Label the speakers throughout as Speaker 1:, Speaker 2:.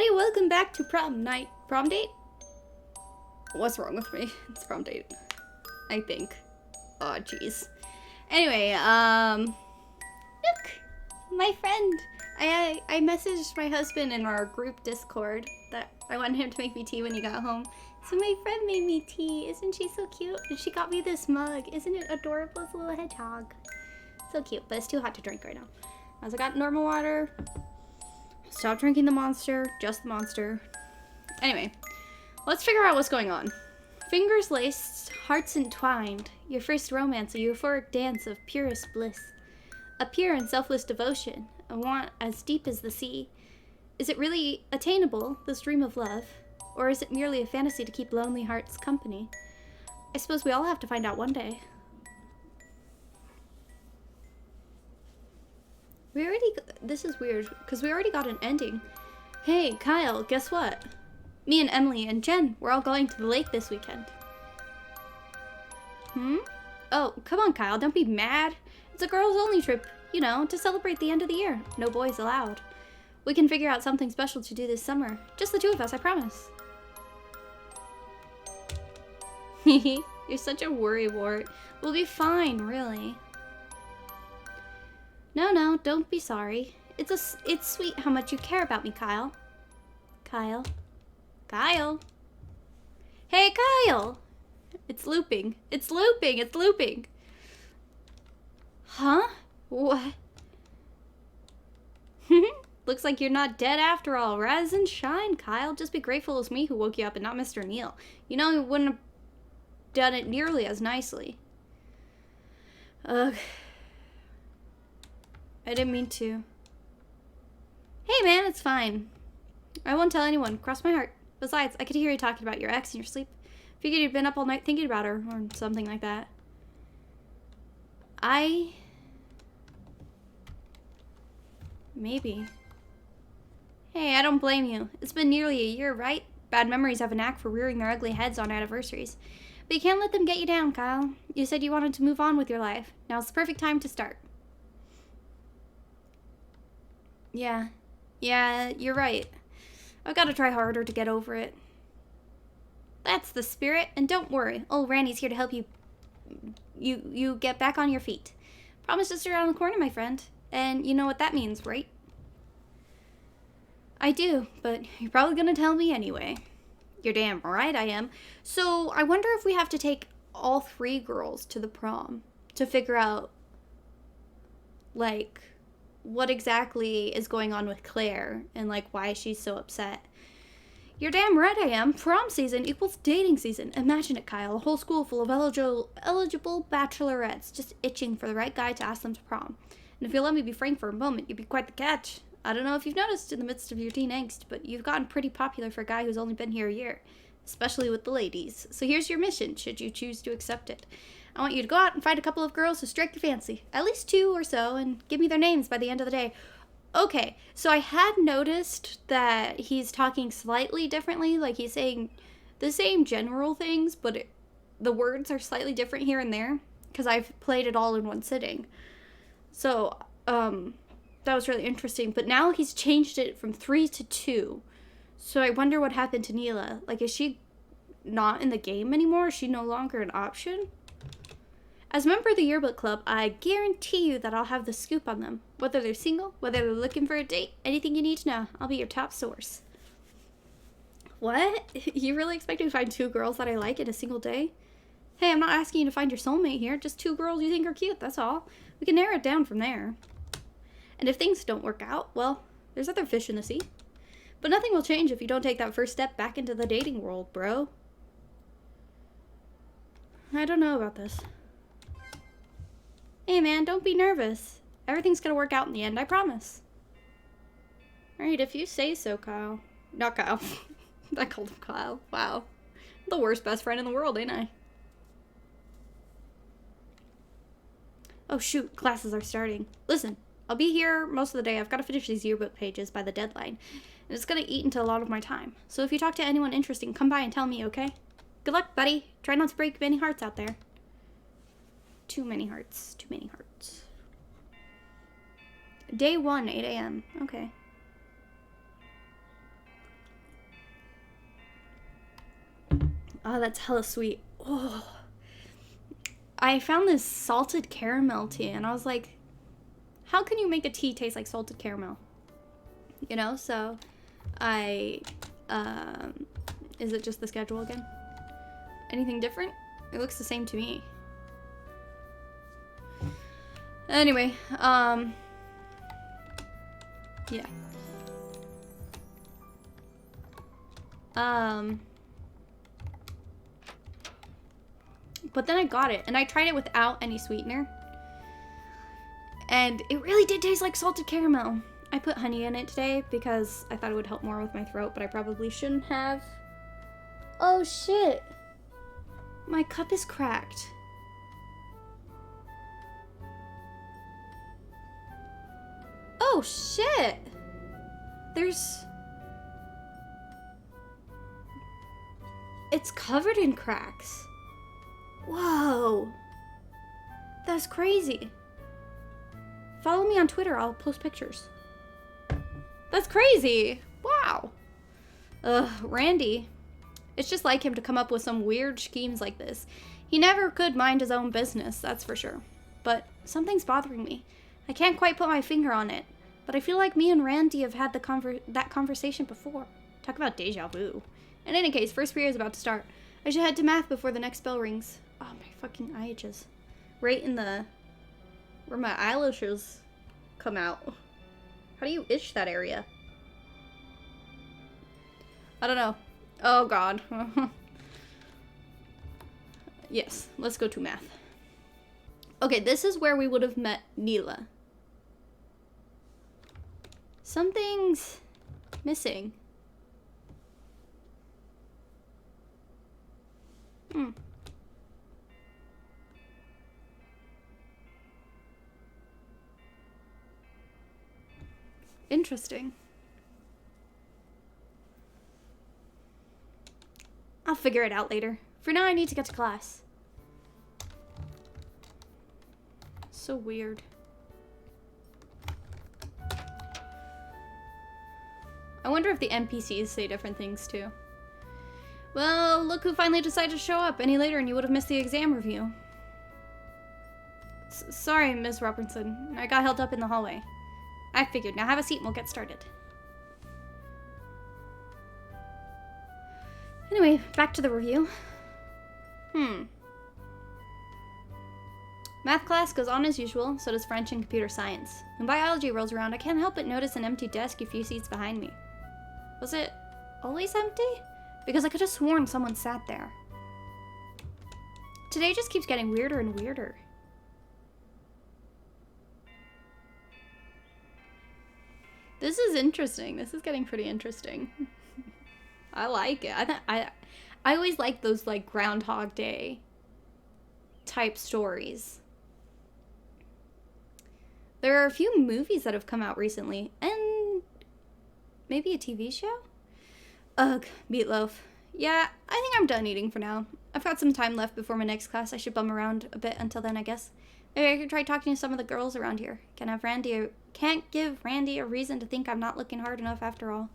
Speaker 1: everybody, welcome back to prom night. Prom date? What's wrong with me? It's prom date, I think. Oh, jeez. Anyway, look, my friend. I messaged my husband in our group Discord that I wanted him to make me tea when he got home. So my friend made me tea. Isn't she so cute? And she got me this mug. Isn't it adorable as a little hedgehog? So cute, but it's too hot to drink right now. As I got normal water. Stop drinking the monster, just the monster. Anyway, let's figure out what's going on. Fingers laced, hearts entwined, your first romance, a euphoric dance of purest bliss. A pure and selfless devotion, a want as deep as the sea. Is it really attainable, this dream of love? Or is it merely a fantasy to keep lonely hearts company? I suppose we all have to find out one day. This is weird, because we already got an ending. Hey, Kyle, guess what? Me and Emily and Jen, we're all going to the lake this weekend. Oh, come on, Kyle, don't be mad. It's a girls-only trip, you know, to celebrate the end of the year. No boys allowed. We can figure out something special to do this summer. Just the two of us, I promise. You're such a worrywart. We'll be fine, really. No, don't be sorry. It's sweet how much you care about me, Kyle. Kyle? Hey, Kyle! It's looping. It's looping. Huh? What? Looks like you're not dead after all. Rise and shine, Kyle. Just be grateful it's me who woke you up and not Mr. Neal. You know he wouldn't have done it nearly as nicely. Ugh. I didn't mean to. Hey man, it's fine. I won't tell anyone. Cross my heart. Besides, I could hear you talking about your ex in your sleep. Figured you'd been up all night thinking about her, or something like that. Maybe. Hey, I don't blame you. It's been nearly a year, right? Bad memories have a knack for rearing their ugly heads on anniversaries. But you can't let them get you down, Kyle. You said you wanted to move on with your life. Now's the perfect time to start. Yeah, you're right. I've got to try harder to get over it. That's the spirit, and don't worry. Old Randy's here to help you get back on your feet. Promise to sit around the corner, my friend. And you know what that means, right? I do, but you're probably gonna tell me anyway. You're damn right I am. So I wonder if we have to take all three girls to the prom to figure out, like, what exactly is going on with Claire and, like, why she's so upset. You're damn right I am. Prom season equals dating season. Imagine it, Kyle. A whole school full of eligible bachelorettes just itching for the right guy to ask them to prom. And if you'll let me be frank for a moment, you'd be quite the catch. I don't know if you've noticed in the midst of your teen angst, but you've gotten pretty popular for a guy who's only been here a year. Especially with the ladies. So here's your mission, should you choose to accept it. I want you to go out and find a couple of girls who strike your fancy. At least 2 or so, and give me their names by the end of the day. Okay, so I had noticed that he's talking slightly differently. Like, he's saying the same general things, but the words are slightly different here and there. Because I've played it all in one sitting. So, that was really interesting. But now he's changed it from 3 to 2. So I wonder what happened to Neela. Like, is she not in the game anymore? Is she no longer an option? As a member of the yearbook club, I guarantee you that I'll have the scoop on them. Whether they're single, whether they're looking for a date, anything you need to know, I'll be your top source. What? You really expect me to find 2 girls that I like in a single day? Hey, I'm not asking you to find your soulmate here. Just 2 girls you think are cute, that's all. We can narrow it down from there. And if things don't work out, well, there's other fish in the sea. But nothing will change if you don't take that first step back into the dating world, bro. I don't know about this. Hey man, don't be nervous. Everything's gonna work out in the end, I promise. Alright, if you say so, Kyle. Not Kyle. I called him Kyle. Wow. The worst best friend in the world, ain't I? Oh shoot, classes are starting. Listen, I'll be here most of the day. I've got to finish these yearbook pages by the deadline. And it's gonna eat into a lot of my time. So if you talk to anyone interesting, come by and tell me, okay? Good luck, buddy. Try not to break many hearts out there. Too many hearts. Day 1, 8 a.m. Okay. Oh, that's hella sweet. Oh. I found this salted caramel tea, and I was like, how can you make a tea taste like salted caramel? You know, so I, is it just the schedule again? Anything different? It looks the same to me. Anyway, yeah. But then I got it, and I tried it without any sweetener. And it really did taste like salted caramel. I put honey in it today because I thought it would help more with my throat, but I probably shouldn't have. Oh shit. My cup is cracked. Oh shit. It's covered in cracks. Whoa. That's crazy. Follow me on Twitter, I'll post pictures. That's crazy. Wow. Ugh, Randy. It's just like him to come up with some weird schemes like this. He never could mind his own business, that's for sure. But something's bothering me. I can't quite put my finger on it, but I feel like me and Randy have had that conversation before. Talk about deja vu. In any case, first period is about to start. I should head to math before the next bell rings. Oh, my fucking eye itches. Right in the... where my eyelashes come out. How do you itch that area? I don't know. Oh, God. Yes, let's go to math. Okay, this is where we would have met Neela. Something's missing. Interesting. I'll figure it out later. For now, I need to get to class. So weird. I wonder if the NPCs say different things too. Well, look who finally decided to show up any later and you would have missed the exam review. Sorry, Miss Robertson. I got held up in the hallway. I figured. Now have a seat and we'll get started. Anyway, back to the review. Math class goes on as usual, so does French and computer science. When biology rolls around, I can't help but notice an empty desk a few seats behind me. Was it always empty? Because I could have sworn someone sat there. Today just keeps getting weirder and weirder. This is interesting. This is getting pretty interesting. I like it. I always like those like Groundhog Day type stories. There are a few movies that have come out recently, and maybe a TV show? Ugh, meatloaf. Yeah, I think I'm done eating for now. I've got some time left before my next class. I should bum around a bit until then, I guess. Maybe I could try talking to some of the girls around here. Can't give Randy a reason to think I'm not looking hard enough after all.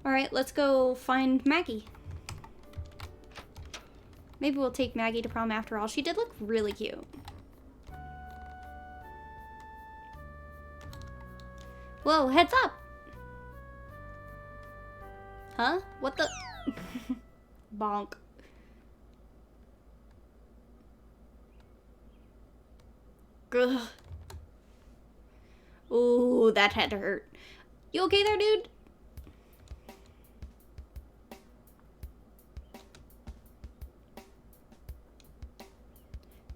Speaker 1: Alright, let's go find Maggie. Maybe we'll take Maggie to prom after all. She did look really cute. Whoa, heads up! Huh? What the? Bonk. Ugh. Ooh, that had to hurt. You okay there, dude?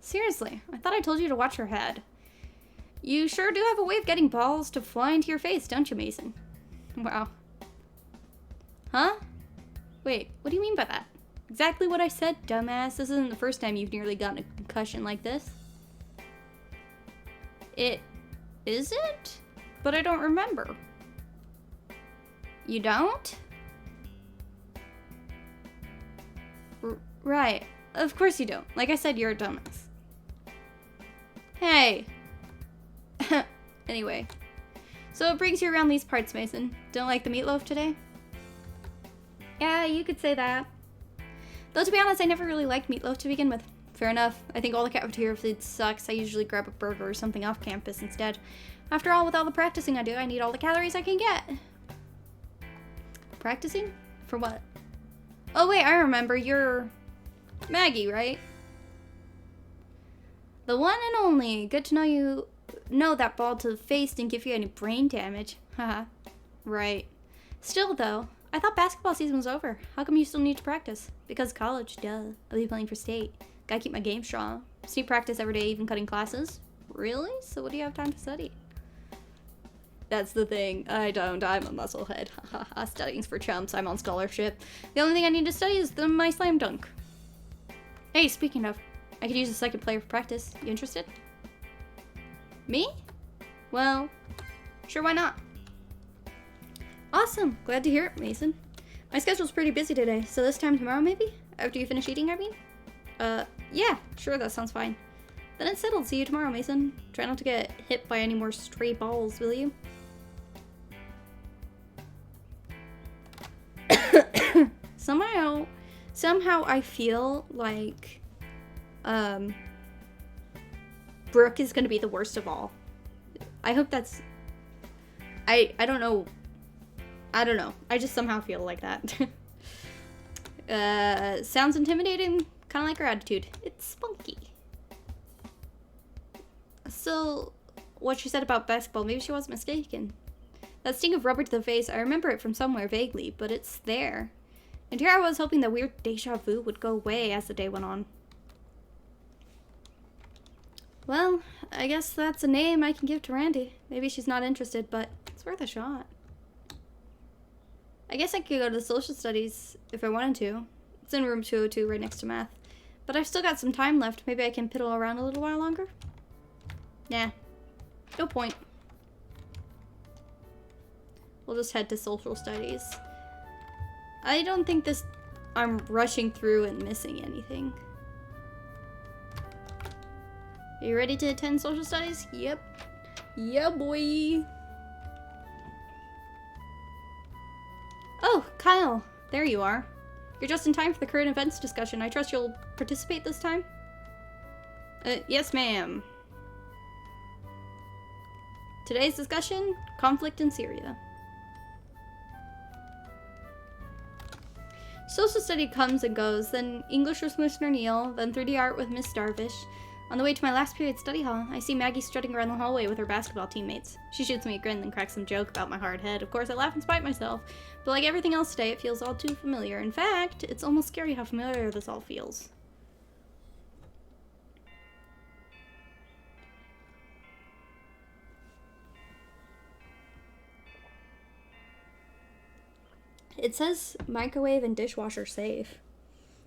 Speaker 1: Seriously, I thought I told you to watch your head. You sure do have a way of getting balls to fly into your face, don't you, Mason? Wow. Huh? Wait, what do you mean by that? Exactly what I said, dumbass. This isn't the first time you've nearly gotten a concussion like this. It isn't? But I don't remember. You don't? Right. Of course you don't. Like I said, you're a dumbass. Hey. Anyway. So what brings you around these parts, Mason? Don't like the meatloaf today? Yeah, you could say that. Though, to be honest, I never really liked meatloaf to begin with. Fair enough. I think all the cafeteria food sucks. I usually grab a burger or something off campus instead. After all, with all the practicing I do, I need all the calories I can get. Practicing? For what? Oh, wait, I remember. You're Maggie, right? The one and only. Good to know you know that ball to the face didn't give you any brain damage. Haha. Right. Still, though, I thought basketball season was over. How come you still need to practice? Because college, duh. I'll be playing for state. Gotta keep my game strong. Sneak practice every day, even cutting classes. Really? So what do you have time to study? That's the thing. I don't. I'm a musclehead. Haha. Studying's for chumps. I'm on scholarship. The only thing I need to study is my slam dunk. Hey, speaking of, I could use a second player for practice. You interested? Me? Well, sure, why not? Awesome. Glad to hear it, Mason. My schedule's pretty busy today, so this time tomorrow maybe? After you finish eating, I mean? Yeah, sure, that sounds fine. Then it's settled. See you tomorrow, Mason. Try not to get hit by any more stray balls, will you? Somehow I feel like, Brooke is gonna be the worst of all. I hope that's... I don't know. I don't know. I just somehow feel like that. Sounds intimidating, kind of like her attitude. It's spunky. So, what she said about basketball, maybe she wasn't mistaken. That sting of rubber to the face, I remember it from somewhere vaguely, but it's there. And here I was hoping that weird deja vu would go away as the day went on. Well, I guess that's a name I can give to Randy. Maybe she's not interested, but it's worth a shot. I guess I could go to social studies if I wanted to. It's in room 202 right next to math. But I've still got some time left. Maybe I can piddle around a little while longer? Nah. No point. We'll just head to social studies. I don't think I'm rushing through and missing anything. Are you ready to attend social studies? Yep. Yeah, boy. Oh, Kyle. There you are. You're just in time for the current events discussion. I trust you'll participate this time? Yes, ma'am. Today's discussion, conflict in Syria. Social study comes and goes, then English with Mr. Neal, then 3D art with Miss Darvish. On the way to my last period study hall, I see Maggie strutting around the hallway with her basketball teammates. She shoots me a grin, then cracks some joke about my hard head. Of course, I laugh and spite myself, but like everything else today, it feels all too familiar. In fact, it's almost scary how familiar this all feels. It says microwave and dishwasher safe.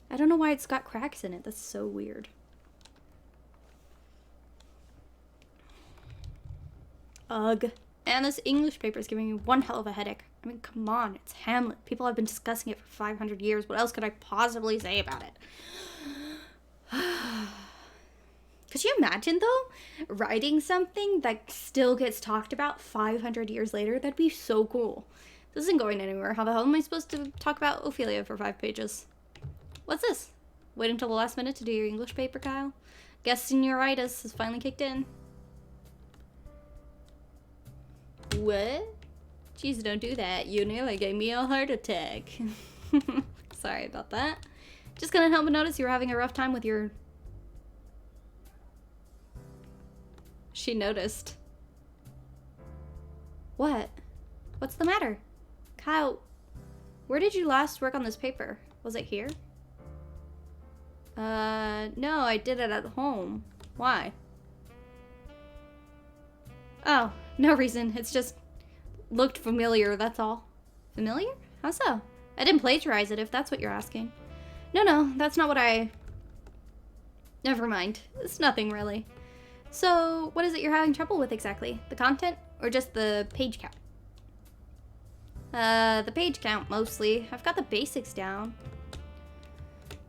Speaker 1: I don't know why it's got cracks in it. That's so weird. Ugh. And this English paper is giving me one hell of a headache. I mean, come on. It's Hamlet. People have been discussing it for 500 years. What else could I possibly say about it? Could you imagine, though, writing something that still gets talked about 500 years later? That'd be so cool. This isn't going anywhere. How the hell am I supposed to talk about Ophelia for 5 pages? What's this? Wait until the last minute to do your English paper, Kyle? Guess senioritis has finally kicked in. What? Jeez, don't do that. You nearly gave me a heart attack. Sorry about that. Just gonna help but notice you were having a rough time with your... She noticed. What? What's the matter? Kyle, where did you last work on this paper? Was it here? No, I did it at home. Why? Oh, no reason. It's just looked familiar, that's all. Familiar? How so? I didn't plagiarize it, if that's what you're asking. No, that's not what I... Never mind. It's nothing, really. So, what is it you're having trouble with exactly? The content, or just the page count? The page count, mostly. I've got the basics down.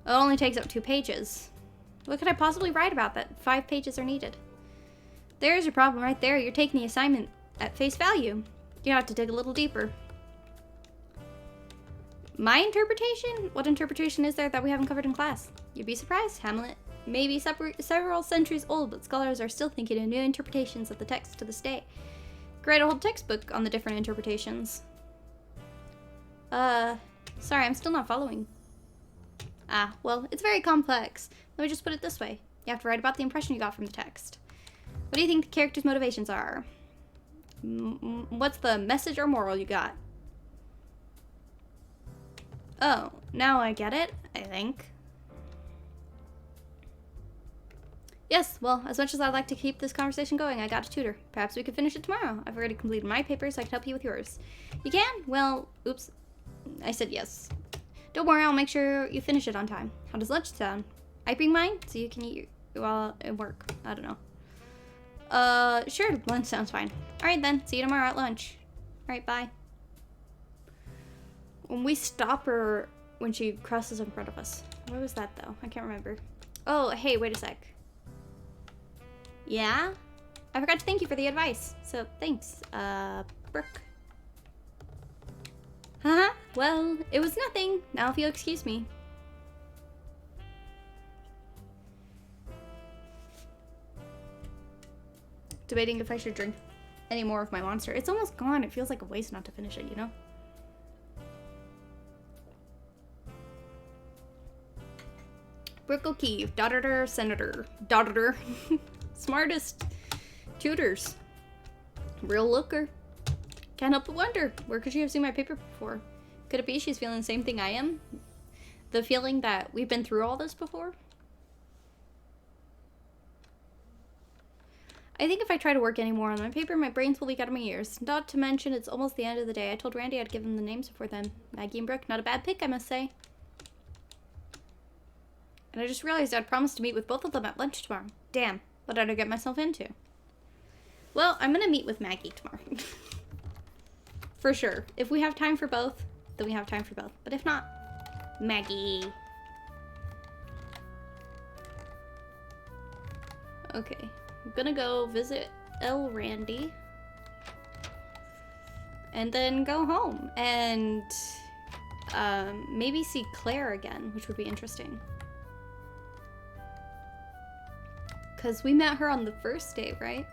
Speaker 1: It only takes up 2 pages. What could I possibly write about that 5 pages are needed? There's your problem right there. You're taking the assignment at face value. You have to dig a little deeper. My interpretation? What interpretation is there that we haven't covered in class? You'd be surprised. Hamlet may be several centuries old, but scholars are still thinking of new interpretations of the text to this day. Great old textbook on the different interpretations. Sorry, I'm still not following. Ah, well, it's very complex. Let me just put it this way. You have to write about the impression you got from the text. What do you think the character's motivations are? What's the message or moral you got? Oh, now I get it, I think. Yes, well, as much as I'd like to keep this conversation going, I got a tutor. Perhaps we could finish it tomorrow. I've already completed my paper, so I can help you with yours. You can? Well, oops. I said yes. Don't worry, I'll make sure you finish it on time. How does lunch sound? I bring mine, so you can eat while at work. I don't know. Sure, lunch sounds fine. Alright then, see you tomorrow at lunch. Alright, bye. When we stop her when she crosses in front of us. What was that, though? I can't remember. Oh, hey, wait a sec. Yeah? I forgot to thank you for the advice. So, thanks, Brooke. Haha, well, it was nothing. Now if you'll excuse me. Debating if I should drink any more of my monster. It's almost gone. It feels like a waste not to finish it, you know? Brooke O'Keefe, daughter, senator, daughter. Smartest tutors. Real looker. Can't help but wonder, where could she have seen my paper before? Could it be she's feeling the same thing I am? The feeling that we've been through all this before? I think if I try to work any more on my paper, my brains will leak out of my ears. Not to mention, it's almost the end of the day. I told Randy I'd give him the names before then. Maggie and Brooke, not a bad pick, I must say. And I just realized I'd promised to meet with both of them at lunch tomorrow. Damn, what did I get myself into? Well, I'm gonna meet with Maggie tomorrow. For sure. If we have time for both, then we have time for both. But if not, Maggie. Okay. I'm gonna go visit Randy. And then go home. And maybe see Claire again, which would be interesting. Because we met her on the first day, right?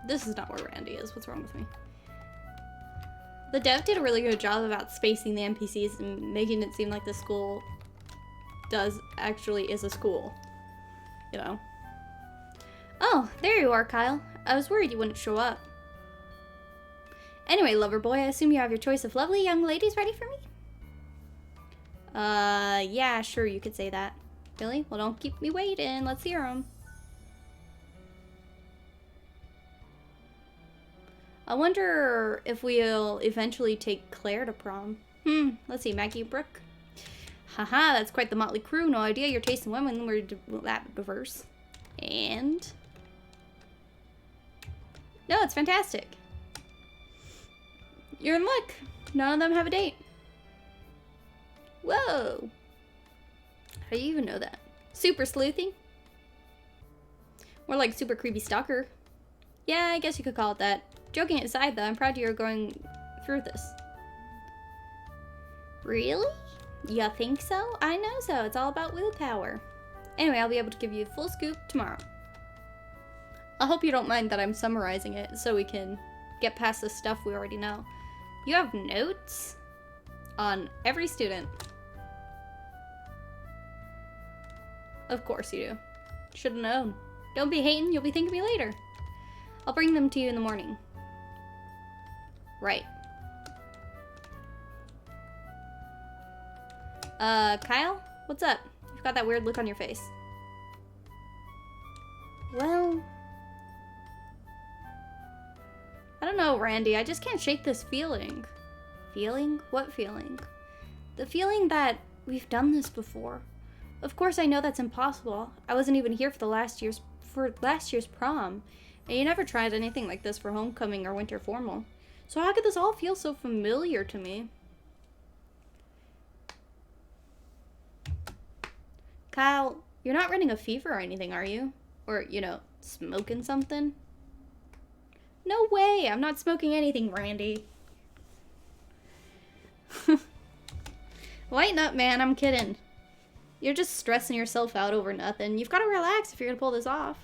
Speaker 1: This is not where Randy is. What's wrong with me? The dev did a really good job about spacing the NPCs and making it seem like the school is a school. You know? Oh, there you are, Kyle. I was worried you wouldn't show up. Anyway, lover boy, I assume you have your choice of lovely young ladies ready for me? Yeah, sure, you could say that. Really? Well, don't keep me waiting. Let's hear them. I wonder if we'll eventually take Claire to prom. Let's see, Maggie and Brooke. Haha, that's quite the motley crew. No idea your taste in women were that diverse. And... no, it's fantastic. You're in luck. None of them have a date. Whoa. How do you even know that? Super sleuthing? More like super creepy stalker. Yeah, I guess you could call it that. Joking aside, though, I'm proud you're going through this. Really? You think so? I know so. It's all about willpower. Anyway, I'll be able to give you a full scoop tomorrow. I hope you don't mind that I'm summarizing it so we can get past the stuff we already know. You have notes on every student. Of course you do. Should've known. Don't be hating, you'll be thanking me later. I'll bring them to you in the morning. Right. Kyle? What's up? You've got that weird look on your face. Well... I don't know, Randy. I just can't shake this feeling. Feeling? What feeling? The feeling that we've done this before. Of course I know that's impossible. I wasn't even here for last year's prom. And you never tried anything like this for homecoming or winter formal. So how could this all feel so familiar to me? Kyle, you're not running a fever or anything, are you? Or, you know, smoking something? No way! I'm not smoking anything, Randy. Lighten up, man. I'm kidding. You're just stressing yourself out over nothing. You've got to relax if you're gonna pull this off.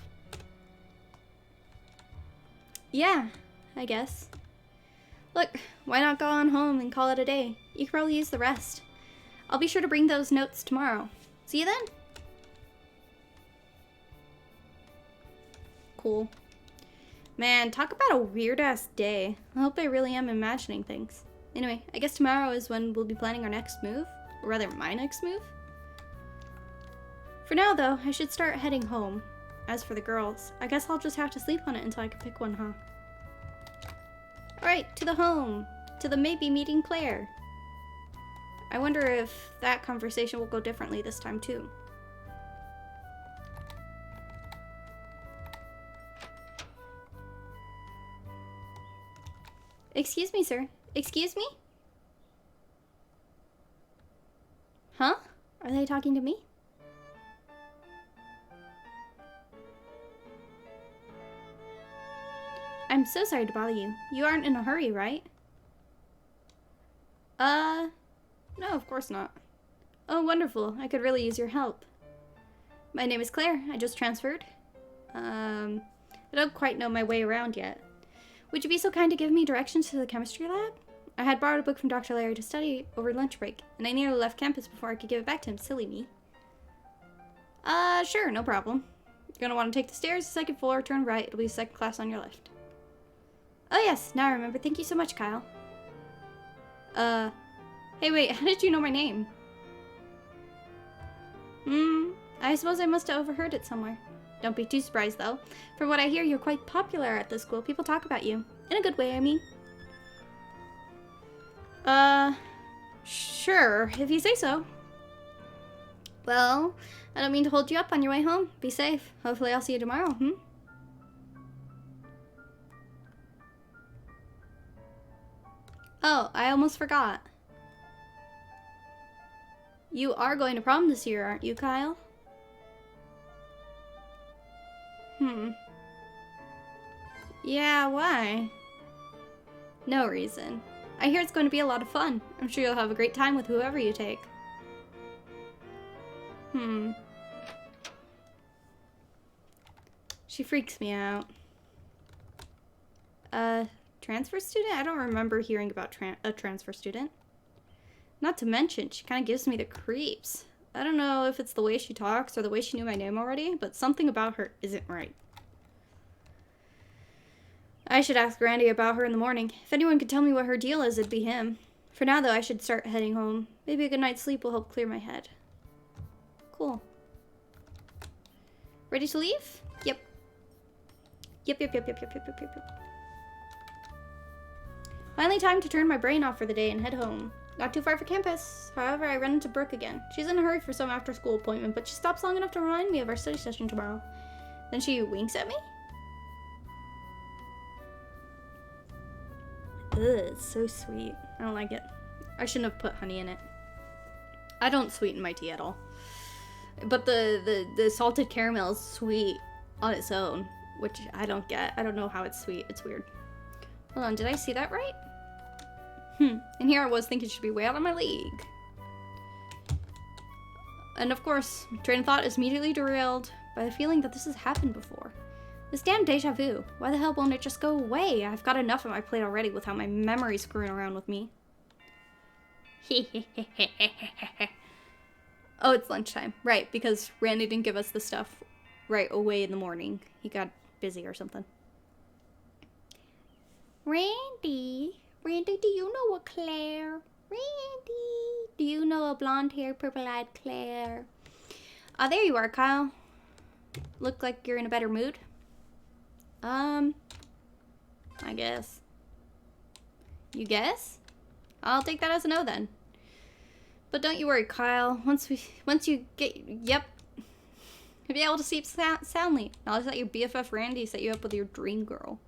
Speaker 1: Yeah, I guess. Look, why not go on home and call it a day? You could probably use the rest. I'll be sure to bring those notes tomorrow. See you then? Cool. Man, talk about a weird-ass day. I hope I really am imagining things. Anyway, I guess tomorrow is when we'll be planning our next move. Or rather, my next move. For now, though, I should start heading home. As for the girls, I guess I'll just have to sleep on it until I can pick one, huh? Alright, to the home. To the maybe meeting Claire. I wonder if that conversation will go differently this time, too. Excuse me, sir. Excuse me? Huh? Are they talking to me? I'm so sorry to bother you. You aren't in a hurry, right? No, of course not. Oh, wonderful. I could really use your help. My name is Claire. I just transferred. I don't quite know my way around yet. Would you be so kind to give me directions to the chemistry lab? I had borrowed a book from Dr. Larry to study over lunch break, and I nearly left campus before I could give it back to him. Silly me. Sure, no problem. You're gonna want to take the stairs, second floor, turn right. It'll be second class on your left. Oh yes, now I remember. Thank you so much, Kyle. Hey wait, how did you know my name? I suppose I must have overheard it somewhere. Don't be too surprised, though. From what I hear, you're quite popular at this school. People talk about you. In a good way, I mean. Sure, if you say so. Well, I don't mean to hold you up on your way home. Be safe. Hopefully I'll see you tomorrow, Oh, I almost forgot. You are going to prom this year, aren't you, Kyle? Yeah, why? No reason. I hear it's going to be a lot of fun. I'm sure you'll have a great time with whoever you take. She freaks me out. Transfer student? I don't remember hearing about a transfer student. Not to mention, she kind of gives me the creeps. I don't know if it's the way she talks or the way she knew my name already, but something about her isn't right. I should ask Randy about her in the morning. If anyone could tell me what her deal is, it'd be him. For now, though, I should start heading home. Maybe a good night's sleep will help clear my head. Cool. Ready to leave? Yep. Yep. Finally time to turn my brain off for the day and head home. Not too far from campus. However, I run into Brooke again. She's in a hurry for some after-school appointment, but she stops long enough to remind me of our study session tomorrow. Then she winks at me? Ugh, it's so sweet. I don't like it. I shouldn't have put honey in it. I don't sweeten my tea at all. But the salted caramel is sweet on its own, which I don't get. I don't know how it's sweet. It's weird. Hold on, did I see that right? And here I was thinking she'd be way out of my league. And of course, my train of thought is immediately derailed by the feeling that this has happened before. This damn deja vu. Why the hell won't it just go away? I've got enough on my plate already with how my memory's screwing around with me. Oh, it's lunchtime. Right, because Randy didn't give us the stuff right away in the morning. He got busy or something. Randy, do you know a Claire? Randy, do you know a blonde-haired, purple-eyed Claire? There you are, Kyle. Look like you're in a better mood. I guess. You guess? I'll take that as a no then. But don't you worry, Kyle. Once you get, yep, you'll be able to sleep soundly. Knowledge that your BFF Randy set you up with your dream girl.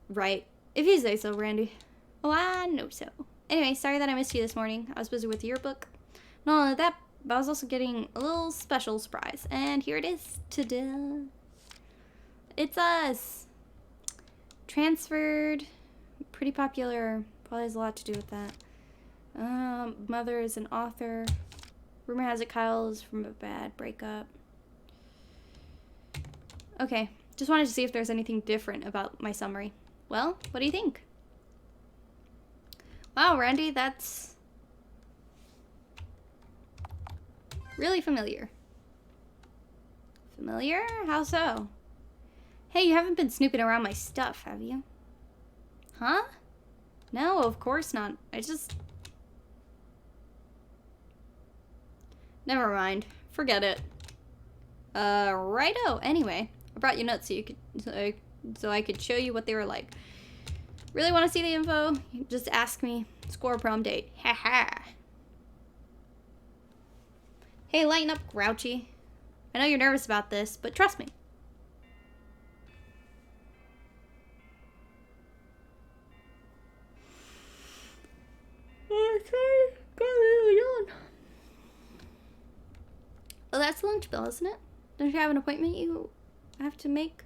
Speaker 1: Right. If you say so, Randy. Oh, I know so. Anyway, sorry that I missed you this morning. I was busy with the yearbook. Not only that, but I was also getting a little special surprise. And here it is. Ta-da. It's us. Transferred. Pretty popular. Probably has a lot to do with that. Mother is an author. Rumor has it Kyle is from a bad breakup. Okay. Just wanted to see if there's anything different about my summary. Well, what do you think? Wow, Randy, that's really familiar. Familiar? How so? Hey, you haven't been snooping around my stuff, have you? Huh? No, of course not. Never mind. Forget it. Righto. Anyway, I brought you notes so I could show you what they were like. Really want to see the info? Just ask me. Score a prom date. Haha. Hey, lighten up, Grouchy. I know you're nervous about this, but trust me. Okay, got really yawn. Oh, that's the lunch bell, isn't it? Don't you have an appointment you have to make?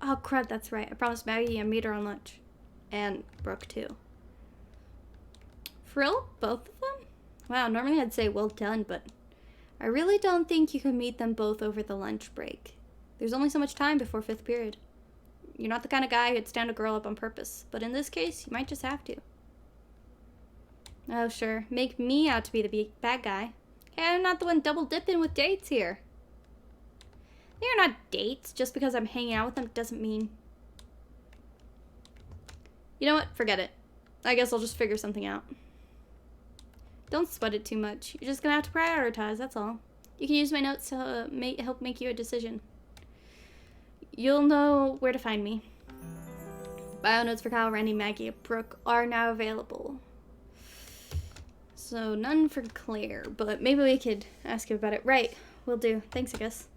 Speaker 1: Oh, crud, that's right. I promised Maggie I'd meet her on lunch. And Brooke, too. For real? Both of them? Wow, normally I'd say well done, but I really don't think you can meet them both over the lunch break. There's only so much time before 5th period. You're not the kind of guy who'd stand a girl up on purpose, but in this case, you might just have to. Oh, sure. Make me out to be the bad guy. Hey, I'm not the one double dipping with dates here. They're not dates. Just because I'm hanging out with them doesn't mean... You know what? Forget it. I guess I'll just figure something out. Don't sweat it too much. You're just gonna have to prioritize, that's all. You can use my notes to help make you a decision. You'll know where to find me. Bio notes for Kyle, Randy, Maggie, and Brooke are now available. So none for Claire, but maybe we could ask him about it. Right, will do. Thanks, I guess.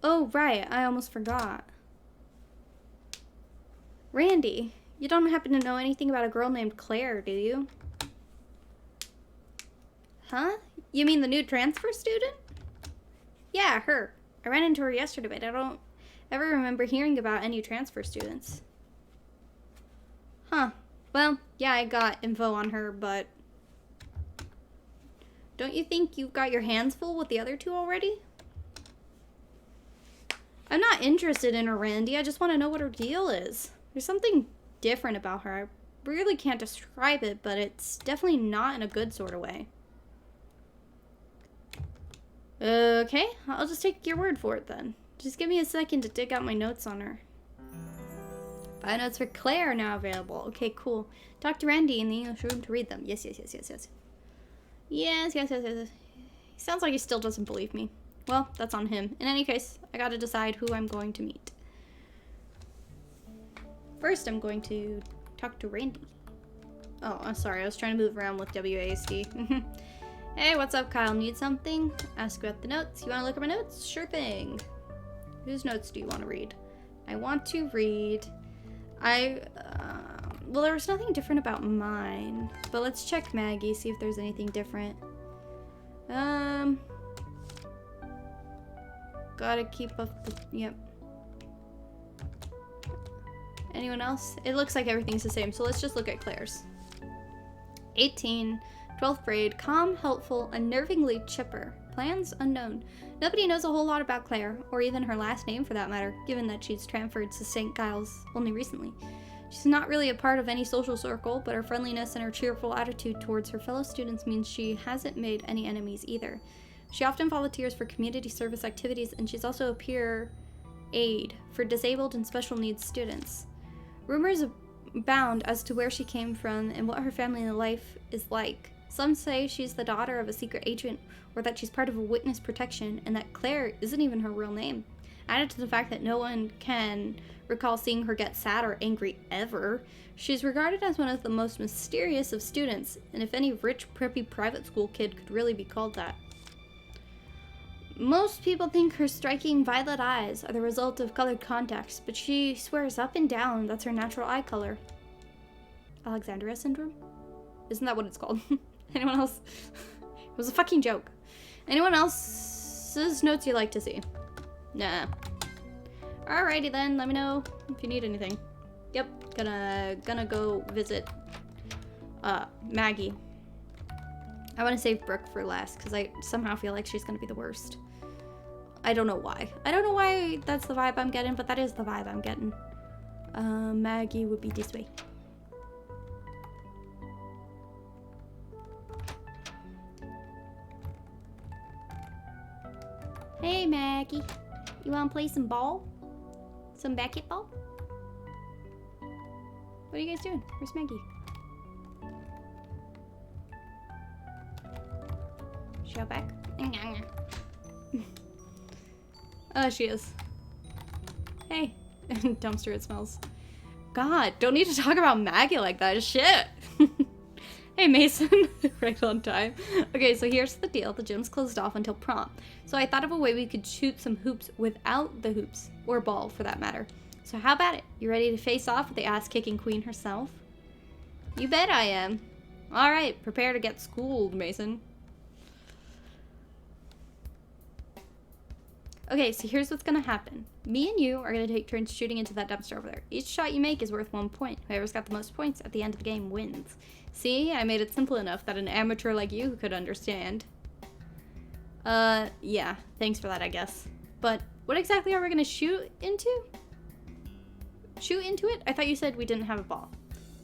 Speaker 1: Oh, right, I almost forgot. Randy, you don't happen to know anything about a girl named Claire, do you? Huh? You mean the new transfer student? Yeah, her. I ran into her yesterday, but I don't ever remember hearing about any transfer students. Huh. Well, yeah, I got info on her, but... Don't you think you've got your hands full with the other two already? I'm not interested in her, Randy. I just want to know what her deal is. There's something different about her. I really can't describe it, but it's definitely not in a good sort of way. Okay, I'll just take your word for it then. Just give me a second to dig out my notes on her. Bio notes for Claire are now available. Okay, cool. Talk to Randy in the English room to read them. Yes. Yes. He sounds like he still doesn't believe me. Well, that's on him. In any case, I gotta decide who I'm going to meet. First, I'm going to talk to Randy. Oh, I'm sorry. I was trying to move around with WASD. Hey, what's up, Kyle? Need something? Ask about the notes. You want to look at my notes? Sure thing. Whose notes do you want to read? I want to read... well, there was nothing different about mine. But let's check Maggie, see if there's anything different. Gotta keep up the... Yep. Anyone else? It looks like everything's the same, so let's just look at Claire's. 18, 12th grade, calm, helpful, unnervingly chipper. Plans unknown. Nobody knows a whole lot about Claire, or even her last name for that matter, given that she's transferred to St. Giles only recently. She's not really a part of any social circle, but her friendliness and her cheerful attitude towards her fellow students means she hasn't made any enemies either. She often volunteers for community service activities, and she's also a peer aide for disabled and special needs students. Rumors abound as to where she came from and what her family life is like. Some say she's the daughter of a secret agent, or that she's part of a witness protection, and that Claire isn't even her real name. Added to the fact that no one can recall seeing her get sad or angry ever, she's regarded as one of the most mysterious of students, and if any rich, preppy private school kid could really be called that. Most people think her striking violet eyes are the result of colored contacts, but she swears up and down that's her natural eye color. Alexandria syndrome? Isn't that what it's called? Anyone else? It was a fucking joke. Anyone else's notes you like to see? Nah. Alrighty then, let me know if you need anything. Yep, gonna go visit Maggie. I want to save Brooke for last because I somehow feel like she's gonna be the worst. I don't know why. I don't know why that's the vibe I'm getting, but that is the vibe I'm getting. Maggie would be this way. Hey Maggie, you wanna play some ball? Some basketball? What are you guys doing? Where's Maggie? Show back. Oh, she is. Hey. Dumpster it smells. God, don't need to talk about Maggie like that. Shit. Hey, Mason. Right on time. Okay, so here's the deal. The gym's closed off until prom. So I thought of a way we could shoot some hoops without the hoops. Or ball, for that matter. So how about it? You ready to face off with the ass-kicking queen herself? You bet I am. Alright, prepare to get schooled, Mason. Okay, so here's what's gonna happen. Me and you are gonna take turns shooting into that dumpster over there. Each shot you make is worth 1 point. Whoever's got the most points at the end of the game wins. See, I made it simple enough that an amateur like you could understand. Yeah, thanks for that, I guess. But what exactly are we gonna shoot into? Shoot into it? I thought you said we didn't have a ball.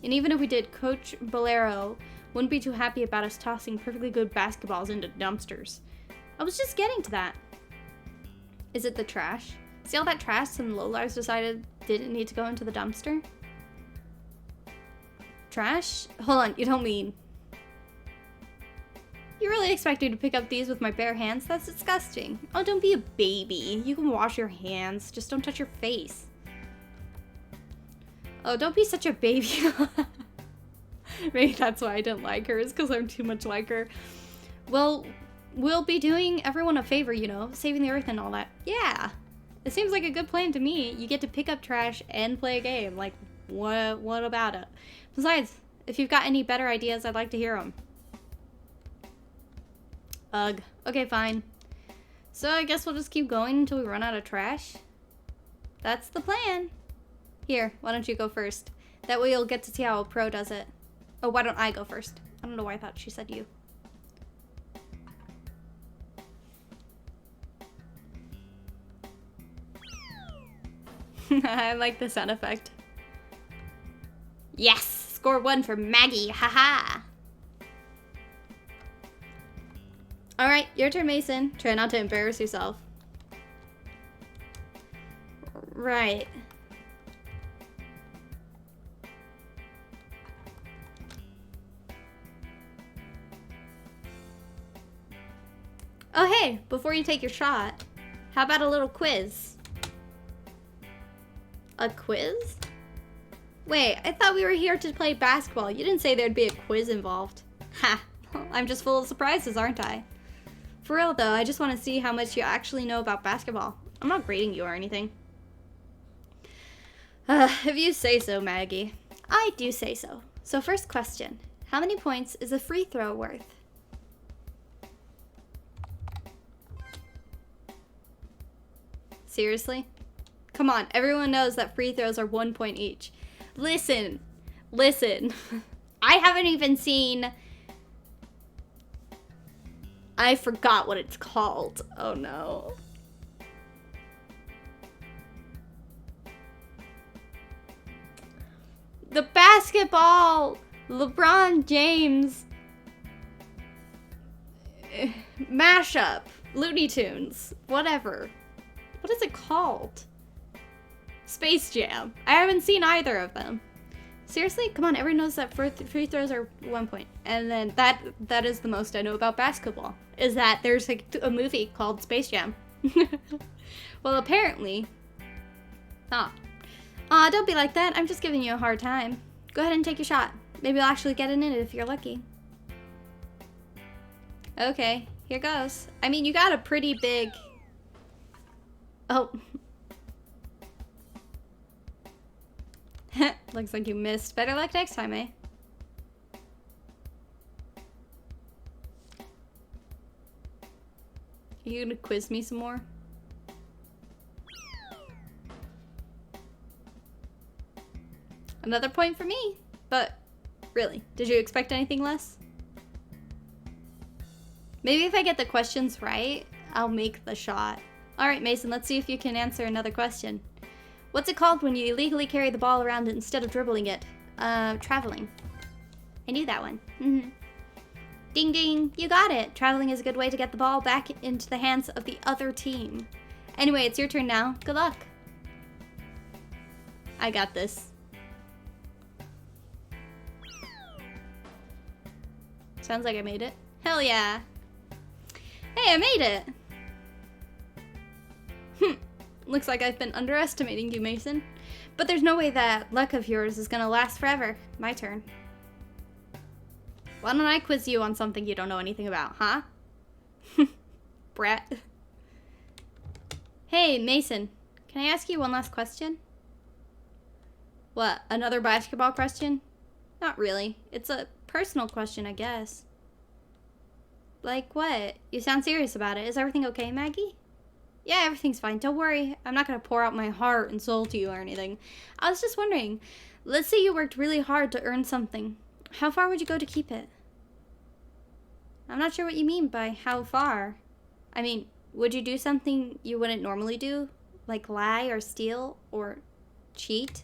Speaker 1: And even if we did, Coach Bolero wouldn't be too happy about us tossing perfectly good basketballs into dumpsters. I was just getting to that. Is it the trash? See all that trash some lowlifes decided didn't need to go into the dumpster? Trash? Hold on, you don't mean... You really expect me to pick up these with my bare hands? That's disgusting. Oh, don't be a baby. You can wash your hands. Just don't touch your face. Oh, don't be such a baby. Maybe that's why I didn't like her, is because I'm too much like her. Well, we'll be doing everyone a favor, you know, saving the earth and all that. Yeah, it seems like a good plan to me. You get to pick up trash and play a game. Like, what about it? Besides, if you've got any better ideas, I'd like to hear them. Ugh. Okay, fine. So I guess we'll just keep going until we run out of trash. That's the plan. Here, why don't you go first? That way you'll get to see how a pro does it. Oh, why don't I go first? I don't know why I thought she said you. I like the sound effect. Yes! Score 1 for Maggie! Haha! Alright, your turn, Mason. Try not to embarrass yourself. Right. Oh hey, before you take your shot, how about a little quiz? A quiz? Wait, I thought we were here to play basketball. You didn't say there'd be a quiz involved. Ha, I'm just full of surprises, aren't I? For real though, I just want to see how much you actually know about basketball. I'm not grading you or anything. If you say so, Maggie. I do say so. So first question, how many points is a free throw worth? Seriously? Come on, everyone knows that free throws are 1 point each. Listen. I haven't even seen... I forgot what it's called. Oh no. The basketball LeBron James mashup. Looney Tunes. Whatever. What is it called? Space Jam. I haven't seen either of them. Seriously? Come on, everyone knows that free throws are 1 point. And then that is the most I know about basketball. Is that there's a movie called Space Jam. Well, apparently... Aw, don't be like that. I'm just giving you a hard time. Go ahead and take your shot. Maybe you'll actually get in it if you're lucky. Okay, here goes. I mean, you got a pretty big... Oh. Looks like you missed. Better luck next time, eh? Are you gonna quiz me some more? Another point for me. But, really, did you expect anything less? Maybe if I get the questions right, I'll make the shot. Alright, Mason, let's see if you can answer another question. What's it called when you illegally carry the ball around instead of dribbling it? Traveling. I knew that one. Ding ding, you got it. Traveling is a good way to get the ball back into the hands of the other team. Anyway, it's your turn now. Good luck. I got this. Sounds like I made it. Hell yeah. Hey, I made it. Looks like I've been underestimating you, Mason. But there's no way that luck of yours is gonna last forever. My turn. Why don't I quiz you on something you don't know anything about, huh? Brat. Hey, Mason. Can I ask you one last question? What, another basketball question? Not really. It's a personal question, I guess. Like what? You sound serious about it. Is everything okay, Maggie? Yeah, everything's fine. Don't worry. I'm not going to pour out my heart and soul to you or anything. I was just wondering, let's say you worked really hard to earn something. How far would you go to keep it? I'm not sure what you mean by how far. I mean, would you do something you wouldn't normally do? Like lie or steal or cheat?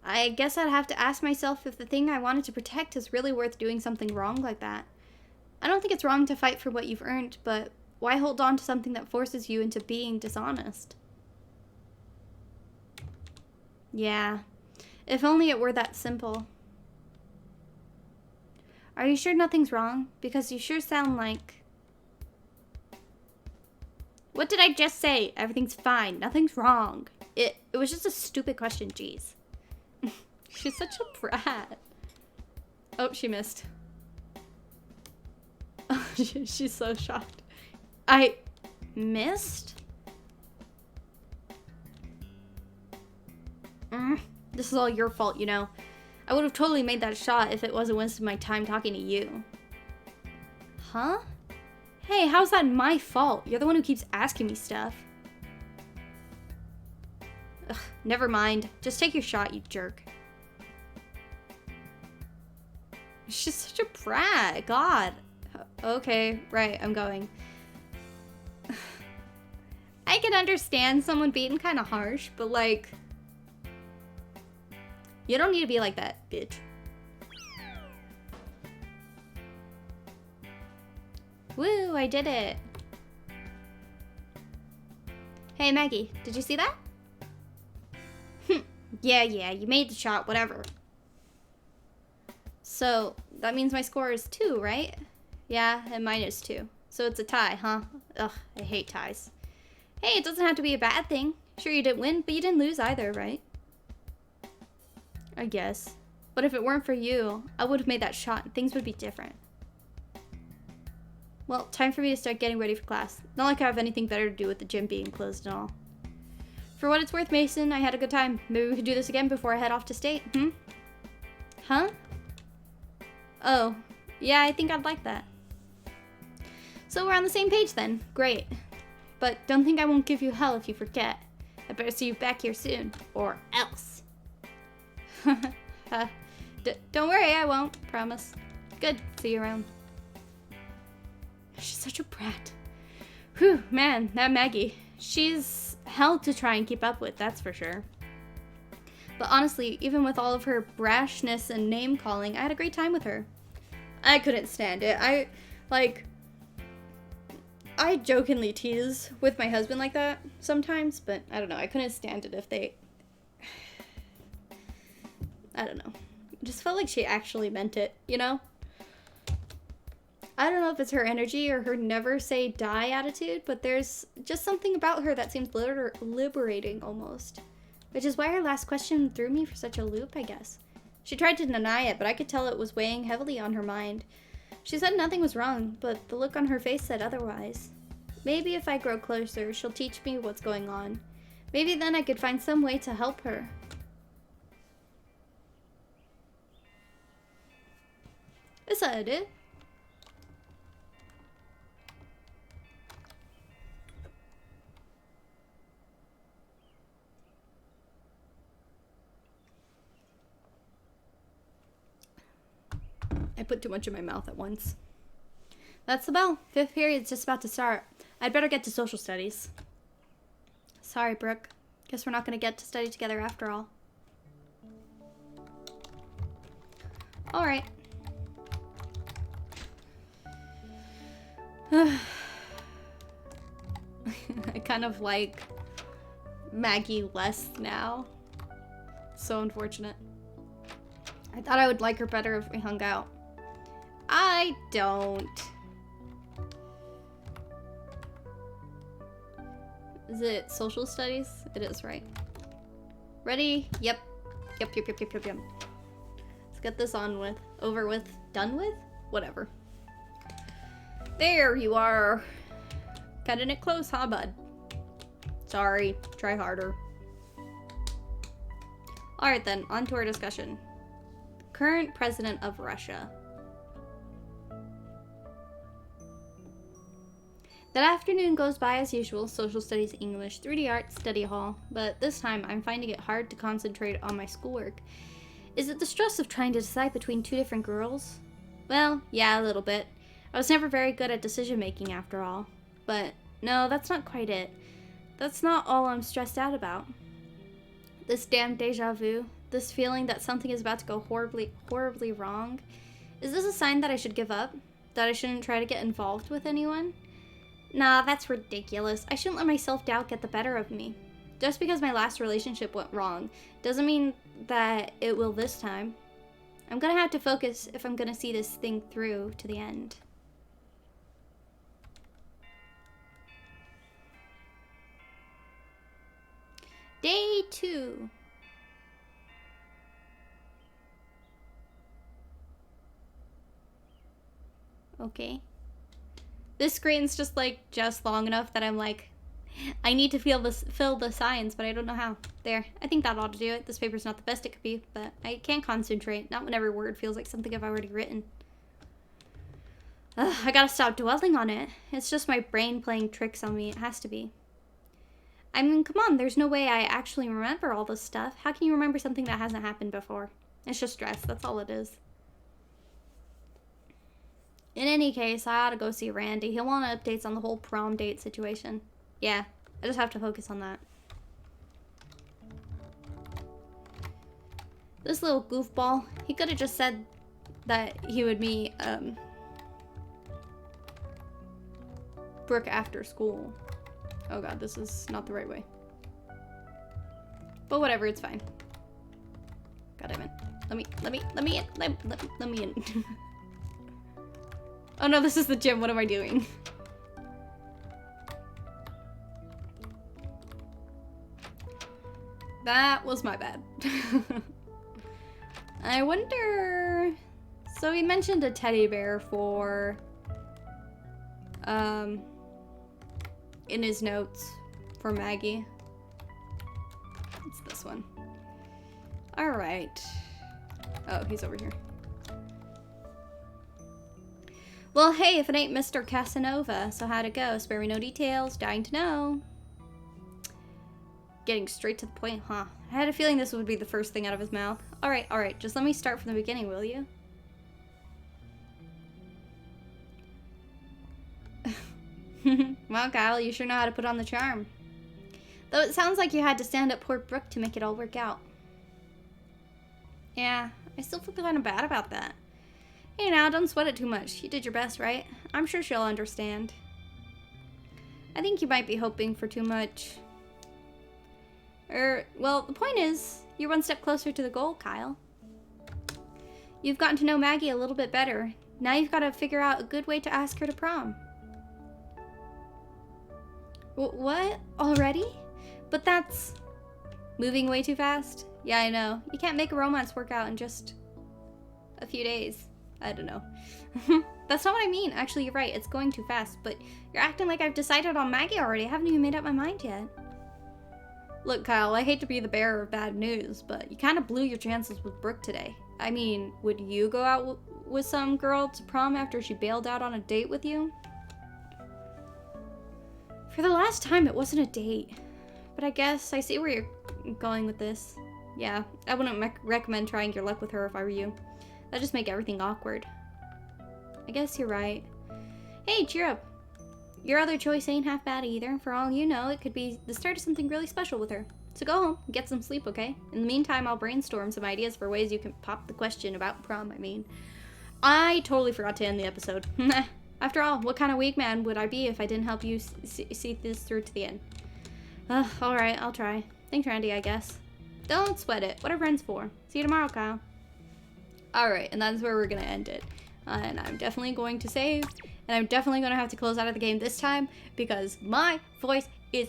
Speaker 1: I guess I'd have to ask myself if the thing I wanted to protect is really worth doing something wrong like that. I don't think it's wrong to fight for what you've earned, but why hold on to something that forces you into being dishonest? Yeah, if only it were that simple. Are you sure nothing's wrong? Because you sure sound like... What did I just say? Everything's fine. Nothing's wrong. It was just a stupid question, jeez. She's such a brat. Oh, she missed. Oh, she's so shocked. I missed? This is all your fault, you know. I would have totally made that shot if it wasn't wasting my time talking to you. Huh? Hey, how's that my fault? You're the one who keeps asking me stuff. Ugh, never mind. Just take your shot, you jerk. She's such a brat. God. Okay, right, I'm going. I can understand someone being kind of harsh, but like... You don't need to be like that, bitch. Woo, I did it. Hey, Maggie, did you see that? Yeah, you made the shot, whatever. So, that means my score is 2, right? Yeah, and mine is 2. So it's a tie, huh? Ugh, I hate ties. Hey, it doesn't have to be a bad thing. Sure, you didn't win, but you didn't lose either, right? I guess. But if it weren't for you, I would have made that shot and things would be different. Well, time for me to start getting ready for class. Not like I have anything better to do with the gym being closed and all. For what it's worth, Mason, I had a good time. Maybe we could do this again before I head off to state, Huh? Oh, yeah, I think I'd like that. So we're on the same page then. Great. But don't think I won't give you hell if you forget. I better see you back here soon, or else. Don't worry, I won't. Promise. Good. See you around. She's such a brat. Whew, man, that Maggie. She's hell to try and keep up with, that's for sure. But honestly, even with all of her brashness and name-calling, I had a great time with her. I couldn't stand it. I jokingly tease with my husband like that sometimes, but I don't know. I couldn't stand it if they... I don't know. It just felt like she actually meant it, you know? I don't know if it's her energy or her never say die attitude, but there's just something about her that seems liberating almost. Which is why her last question threw me for such a loop, I guess. She tried to deny it, but I could tell it was weighing heavily on her mind. She said nothing was wrong, but the look on her face said otherwise. Maybe if I grow closer, she'll teach me what's going on. Maybe then I could find some way to help her. Is that it? I put too much in my mouth at once. That's the bell. 5th period's just about to start. I'd better get to social studies. Sorry, Brooke. Guess we're not going to get to study together after all. Alright. I kind of like Maggie less now. So unfortunate. I thought I would like her better if we hung out. I don't. Is it social studies? It is, right? Ready? Yep. Yep. Let's get this on with. Over with. Done with? Whatever. There you are. Cutting it close, huh, bud? Sorry. Try harder. Alright then, on to our discussion. Current president of Russia. That afternoon goes by as usual, social studies, English, 3D art, study hall, but this time I'm finding it hard to concentrate on my schoolwork. Is it the stress of trying to decide between 2 different girls? Well, yeah, a little bit. I was never very good at decision making after all. But no, that's not quite it. That's not all I'm stressed out about. This damn deja vu, this feeling that something is about to go horribly wrong. Is this a sign that I should give up? That I shouldn't try to get involved with anyone? Nah, that's ridiculous. I shouldn't let my self-doubt get the better of me. Just because my last relationship went wrong doesn't mean that it will this time. I'm gonna have to focus if I'm gonna see this thing through to the end. Day 2. Okay. This screen's just long enough that I'm like, I need to fill the signs, but I don't know how. There. I think that ought to do it. This paper's not the best it could be, but I can't concentrate. Not when every word feels like something I've already written. Ugh, I gotta stop dwelling on it. It's just my brain playing tricks on me. It has to be. I mean, come on. There's no way I actually remember all this stuff. How can you remember something that hasn't happened before? It's just stress. That's all it is. In any case, I ought to go see Randy. He'll want updates on the whole prom date situation. Yeah, I just have to focus on that. This little goofball, he could have just said that he would meet, Brooke after school. Oh god, this is not the right way. But whatever, it's fine. God damn it. Let me in. Oh no, this is the gym. What am I doing? That was my bad. I wonder... So he mentioned a teddy bear for... in his notes for Maggie. It's this one. Alright. Oh, he's over here. Well, hey, if it ain't Mr. Casanova, so how'd it go? Spare me no details. Dying to know. Getting straight to the point, huh? I had a feeling this would be the first thing out of his mouth. Alright. Just let me start from the beginning, will you? Well, Kyle, you sure know how to put on the charm. Though it sounds like you had to stand up poor Brooke to make it all work out. Yeah, I still feel kind of bad about that. Hey now, don't sweat it too much. You did your best, right? I'm sure she'll understand. I think you might be hoping for too much. Well, the point is, you're one step closer to the goal, Kyle. You've gotten to know Maggie a little bit better. Now you've got to figure out a good way to ask her to prom. What? Already? But that's... moving way too fast? Yeah, I know. You can't make a romance work out in just a few days. I don't know. That's not what I mean. Actually, you're right. It's going too fast. But you're acting like I've decided on Maggie already. I haven't even made up my mind yet. Look, Kyle, I hate to be the bearer of bad news, but you kind of blew your chances with Brooke today. I mean, would you go out with some girl to prom after she bailed out on a date with you? For the last time, it wasn't a date. But I guess I see where you're going with this. Yeah, I wouldn't recommend trying your luck with her if I were you. That'd just make everything awkward. I guess you're right. Hey, cheer up. Your other choice ain't half bad either. For all you know, it could be the start of something really special with her. So go home, get some sleep, okay? In the meantime, I'll brainstorm some ideas for ways you can pop the question about prom, I totally forgot to end the episode. After all, what kind of weak man would I be if I didn't help you see this through to the end? Alright, I'll try. Thanks, Randy, I guess. Don't sweat it. What are friends for? See you tomorrow, Kyle. Alright, and that's where we're gonna end it. And I'm definitely going to save, and I'm definitely gonna have to close out of the game this time because my voice is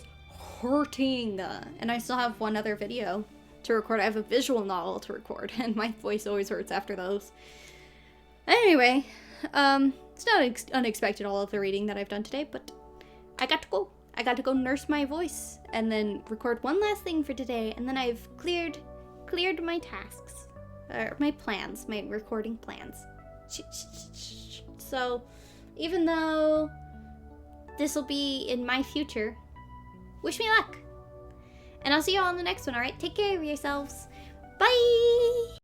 Speaker 1: hurting. And I still have one other video to record. I have a visual novel to record, and my voice always hurts after those. Anyway, it's not unexpected, all of the reading that I've done today, but I got to go. I got to go nurse my voice and then record one last thing for today, and then I've cleared my tasks, or my plans, my recording plans. So, even though this will be in my future, wish me luck. And I'll see you all in the next one, alright? Take care of yourselves. Bye!